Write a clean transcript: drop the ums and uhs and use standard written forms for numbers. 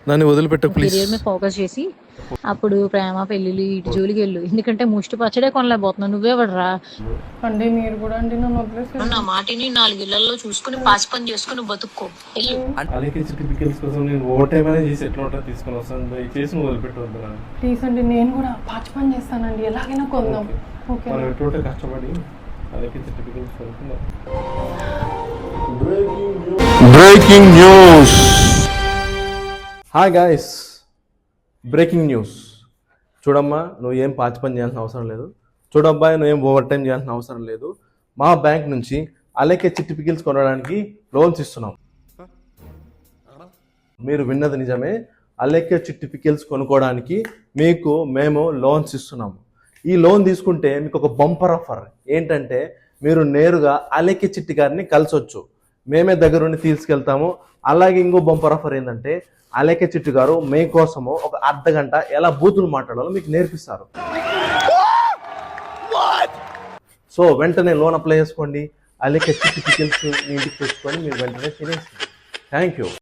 నన్ను వదిలిపెట్టు please. Career మీద ఫోకస్ చేసి అప్పుడు ప్రేమ పెళ్ళిళ్ళు ఇటు జోలికి వెళ్ళు. ఎందుకంటే ముష్టి పచ్చడే కొనలేకపోతున్నావు, నువ్వేవడరా. అంటే మీరు కూడా అండి నన్ను వదిలేసి నా మాటిని 4 ఇళ్లలో చూసుకుని పాచి పని చేసుకుని బతుక్కో. వెళ్ళు. అలాగే సర్టిఫికేట్స్ కోసం నేను ఓవర్ టైం అనేది చేసి ఎట్లా ఉంటా తీసుకొని వస్తాను. దయచేసి నువ్వు వదిలిపెట్టవద్దు నన్ను. ప్లీజ్ అండి, నేను కూడా పాచి పని చేస్తానండి, ఎలాగైనా కొందాం. ఓకే మనం ఎటువంటి కష్టపడి అలాగే సర్టిఫికేట్స్ కొనుక్కుందాం. Breaking news. Hi guys, breaking news. చూడమ్మా, నువ్వు ఏం పాచి పని చేయాల్సిన అవసరం లేదు. చూడబ్బాయి, నువ్వు ఏం ఓవర్ టైం చేయాల్సిన అవసరం లేదు. మా బ్యాంక్ నుంచి అలాగే సర్టిఫికేట్స్ కొనడానికి లోన్స్ ఇస్తున్నాం. మీరు విన్నది నిజమే. అలాగే సర్టిఫికేట్స్ కొనుక్కోవడానికి మీకు మేము లోన్స్ ఇస్తున్నాము. ఈ లోన్ తీసుకుంటే మీకు ఒక బంపర్ ఆఫర్ ఏంటంటే, మీరు నేరుగా అలాగే చిట్టి గారిని కలిసొచ్చు. మేమే దగ్గరుండి తీసుకెళ్తాము. అలాగే ఇంకో బంపర్ ఆఫర్ ఏంటంటే, అలాగే చిట్టి గారు మీకోసము ఒక అర్ధగంట ఎలా బూతులు మాట్లాడాలో మీకు నేర్పిస్తారు. సో వెంటనే లోన్ అప్లై చేసుకోండి. అలాగే సర్టిఫికేట్స్ మీ ఇంటికి తెచ్చుకొని మీరు వెంటనే తినేసి. Thank you.